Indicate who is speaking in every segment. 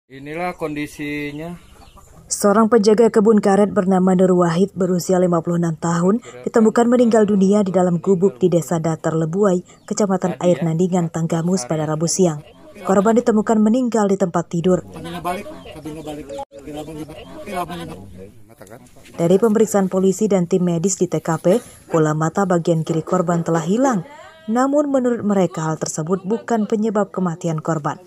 Speaker 1: Inilah kondisinya.
Speaker 2: Seorang penjaga kebun karet bernama Nur Wahid berusia 56 tahun ditemukan meninggal dunia di dalam gubuk di Desa Datar Lebuai, Kecamatan Air Nandingan, Tanggamus pada Rabu siang. Korban ditemukan meninggal di tempat tidur. Dari pemeriksaan polisi dan tim medis di TKP, bola mata bagian kiri korban telah hilang. Namun menurut mereka hal tersebut bukan penyebab kematian korban.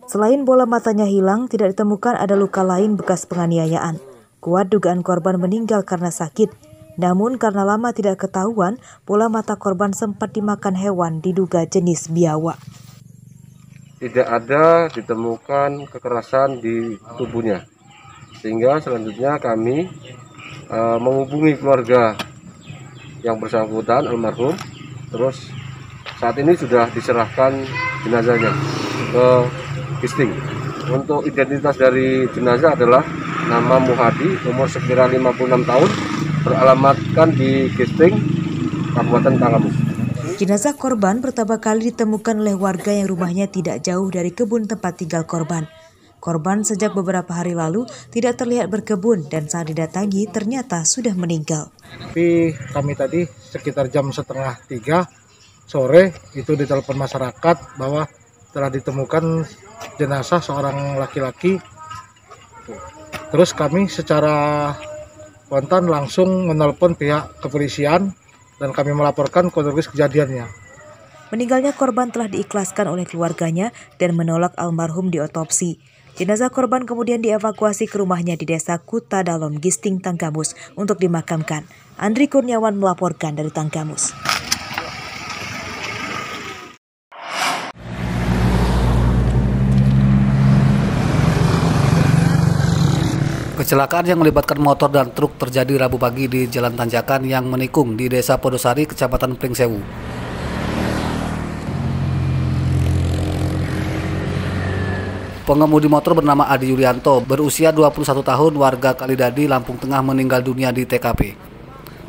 Speaker 2: Selain bola matanya hilang, tidak ditemukan ada luka lain bekas penganiayaan. Kuat dugaan korban meninggal karena sakit. Namun karena lama tidak ketahuan, bola mata korban sempat dimakan hewan diduga jenis biawak.
Speaker 3: Tidak ada ditemukan kekerasan di tubuhnya. Sehingga selanjutnya kami menghubungi keluarga yang bersangkutan almarhum. Terus saat ini sudah diserahkan jenazahnya ke Gisting. Untuk identitas dari jenazah adalah nama Muhadi, umur sekira 56 tahun, beralamatkan di Gisting, Kabupaten Tanggamus.
Speaker 2: Jenazah korban pertama kali ditemukan oleh warga yang rumahnya tidak jauh dari kebun tempat tinggal korban. Korban sejak beberapa hari lalu tidak terlihat berkebun dan saat didatangi ternyata sudah meninggal.
Speaker 4: Tapi kami tadi sekitar jam 2:30 sore itu ditelepon masyarakat bahwa telah ditemukan jenazah seorang laki-laki. Terus kami secara spontan langsung menelpon pihak kepolisian dan kami melaporkan kronologis kejadiannya.
Speaker 2: Meninggalnya korban telah diikhlaskan oleh keluarganya dan menolak almarhum diotopsi. Jenazah korban kemudian dievakuasi ke rumahnya di Desa Kuta Dalom, Gisting, Tanggamus untuk dimakamkan. Andri Kurniawan melaporkan dari Tanggamus.
Speaker 5: Kecelakaan yang melibatkan motor dan truk terjadi Rabu pagi di Jalan Tanjakan yang menikung di Desa Podosari, Kecamatan Pringsewu. Pengemudi motor bernama Adi Yulianto, berusia 21 tahun, warga Kalidadi, Lampung Tengah, meninggal dunia di TKP.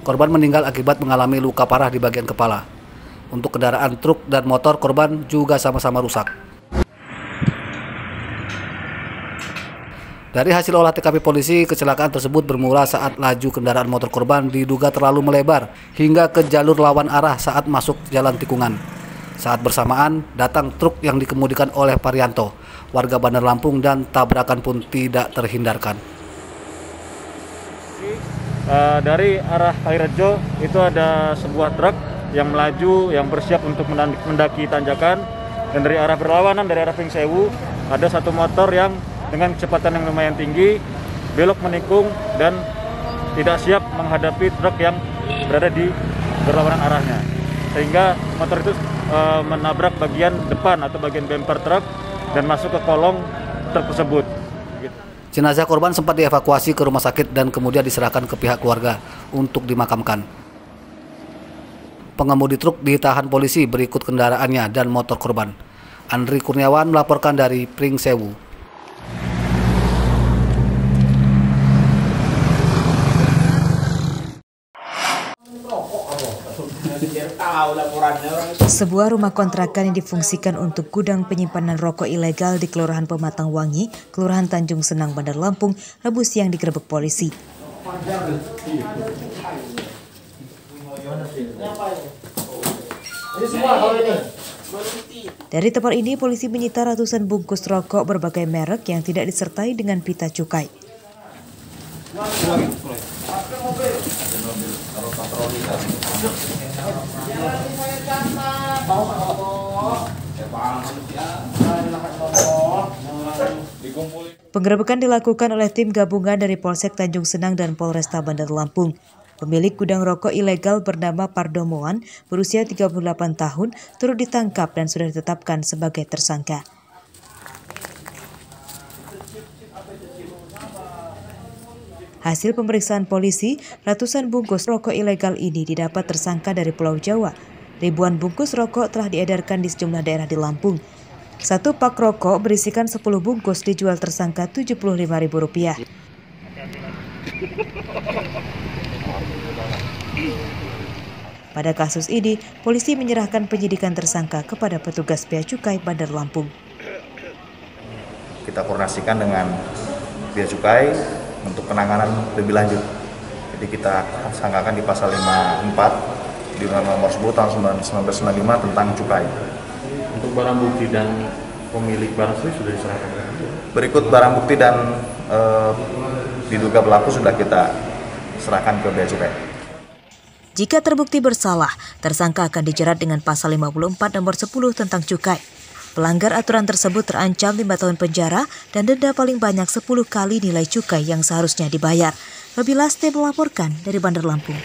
Speaker 5: Korban meninggal akibat mengalami luka parah di bagian kepala. Untuk kendaraan truk dan motor korban juga sama-sama rusak. Dari hasil olah TKP polisi, kecelakaan tersebut bermula saat laju kendaraan motor korban diduga terlalu melebar hingga ke jalur lawan arah saat masuk jalan tikungan. Saat bersamaan, datang truk yang dikemudikan oleh Parianto, warga Bandar Lampung, dan tabrakan pun tidak terhindarkan.
Speaker 6: Dari arah Kalirejo itu ada sebuah truk yang melaju, yang bersiap untuk mendaki tanjakan, dan dari arah berlawanan, dari arah Pringsewu, ada satu motor yang dengan kecepatan yang lumayan tinggi belok menikung dan tidak siap menghadapi truk yang berada di berlawanan arahnya, sehingga motor itu menabrak bagian depan atau bagian bumper truk dan masuk ke kolong truk tersebut.
Speaker 5: Jenazah korban sempat dievakuasi ke rumah sakit dan kemudian diserahkan ke pihak keluarga untuk dimakamkan. Pengemudi truk ditahan polisi berikut kendaraannya dan motor korban. Andri Kurniawan melaporkan dari Pringsewu.
Speaker 2: Sebuah rumah kontrakan yang difungsikan untuk gudang penyimpanan rokok ilegal di Kelurahan Pematang Wangi, Kelurahan Tanjung Senang, Bandar Lampung, Rabu siang digerebek polisi. Dari tempat ini, polisi menyita ratusan bungkus rokok berbagai merek yang tidak disertai dengan pita cukai. Penggerebekan dilakukan oleh tim gabungan dari Polsek Tanjung Senang dan Polresta Bandar Lampung. Pemilik gudang rokok ilegal bernama Pardo Moan, berusia 38 tahun, turut ditangkap dan sudah ditetapkan sebagai tersangka. Hasil pemeriksaan polisi, ratusan bungkus rokok ilegal ini didapat tersangka dari Pulau Jawa. Ribuan bungkus rokok telah diedarkan di sejumlah daerah di Lampung. Satu pak rokok berisikan 10 bungkus dijual tersangka Rp75.000. Pada kasus ini, polisi menyerahkan penyidikan tersangka kepada petugas Bea Cukai Bandar Lampung.
Speaker 7: Kita koordinasikan dengan Bea Cukai untuk penanganan lebih lanjut. Jadi kita sangkakan di pasal 54 di Undang-Undang Nomor 10 tahun 1995 tentang cukai.
Speaker 6: Untuk barang bukti dan pemilik barang sudah diserahkan.
Speaker 7: Berikut barang bukti dan diduga pelaku sudah kita serahkan ke Bea Cukai.
Speaker 2: Jika terbukti bersalah, tersangka akan dijerat dengan pasal 54 nomor 10 tentang cukai. Pelanggar aturan tersebut terancam 5 tahun penjara dan denda paling banyak 10 kali nilai cukai yang seharusnya dibayar. Robi Laste melaporkan dari Bandar Lampung.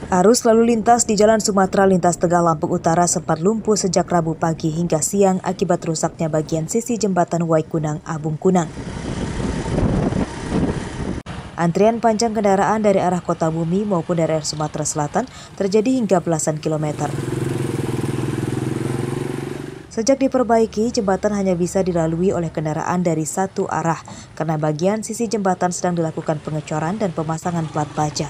Speaker 2: Arus lalu lintas di Jalan Sumatera lintas Tegal Lampung Utara sempat lumpuh sejak Rabu pagi hingga siang akibat rusaknya bagian sisi jembatan Waikunang Abung Kunang. Antrian panjang kendaraan dari arah Kota Bumi maupun dari arah Sumatera Selatan terjadi hingga belasan kilometer. Sejak diperbaiki, jembatan hanya bisa dilalui oleh kendaraan dari satu arah karena bagian sisi jembatan sedang dilakukan pengecoran dan pemasangan plat baja.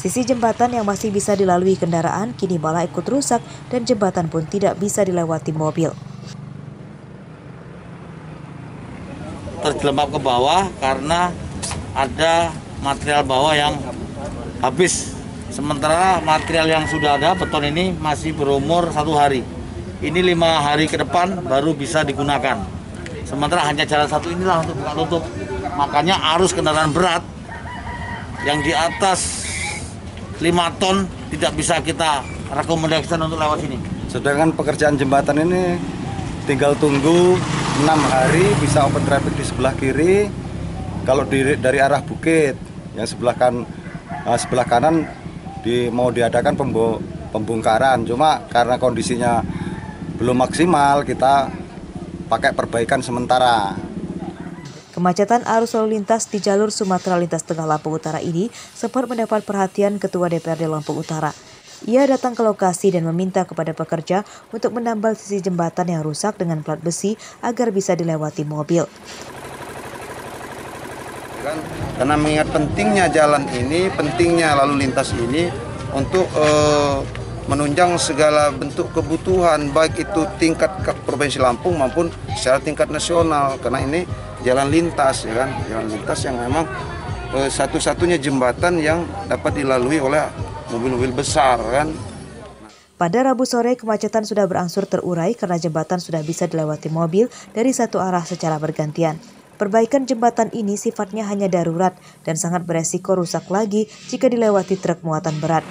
Speaker 2: Sisi jembatan yang masih bisa dilalui kendaraan kini malah ikut rusak dan jembatan pun tidak bisa dilewati mobil.
Speaker 8: Terjelembab ke bawah karena ada material bawah yang habis. Sementara material yang sudah ada, beton ini masih berumur 1 hari. Ini 5 hari ke depan baru bisa digunakan. Sementara hanya jalan satu inilah untuk buka tutup. Makanya arus kendaraan berat yang di atas 5 ton tidak bisa kita rekomendasikan untuk lewat sini.
Speaker 9: Sedangkan pekerjaan jembatan ini tinggal tunggu 6 hari bisa open traffic di sebelah kiri. Kalau dari arah Bukit, yang sebelah kanan mau diadakan pembongkaran. Cuma karena kondisinya belum maksimal, kita pakai perbaikan sementara.
Speaker 2: Kemacetan arus lalu lintas di jalur Sumatera lintas Tengah Lampung Utara ini sempat mendapat perhatian Ketua DPRD Lampung Utara. Ia datang ke lokasi dan meminta kepada pekerja untuk menambal sisi jembatan yang rusak dengan plat besi agar bisa dilewati mobil.
Speaker 10: Karena mengingat pentingnya jalan ini, pentingnya lalu lintas ini untuk menunjang segala bentuk kebutuhan, baik itu tingkat Provinsi Lampung maupun secara tingkat nasional. Karena ini jalan lintas, ya kan, jalan lintas yang memang satu-satunya jembatan yang dapat dilalui oleh mobil-mobil besar, kan.
Speaker 2: Pada Rabu sore, kemacetan sudah berangsur terurai karena jembatan sudah bisa dilewati mobil dari satu arah secara bergantian. Perbaikan jembatan ini sifatnya hanya darurat dan sangat beresiko rusak lagi jika dilewati truk muatan berat.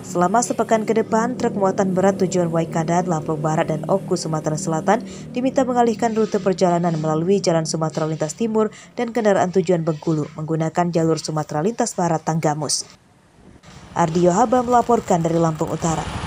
Speaker 2: Selama sepekan ke depan, truk muatan berat tujuan Waikadat, Lampung Barat, dan Oku, Sumatera Selatan diminta mengalihkan rute perjalanan melalui Jalan Sumatera Lintas Timur dan kendaraan tujuan Bengkulu menggunakan jalur Sumatera Lintas Barat Tanggamus. Ardio Haba melaporkan dari Lampung Utara.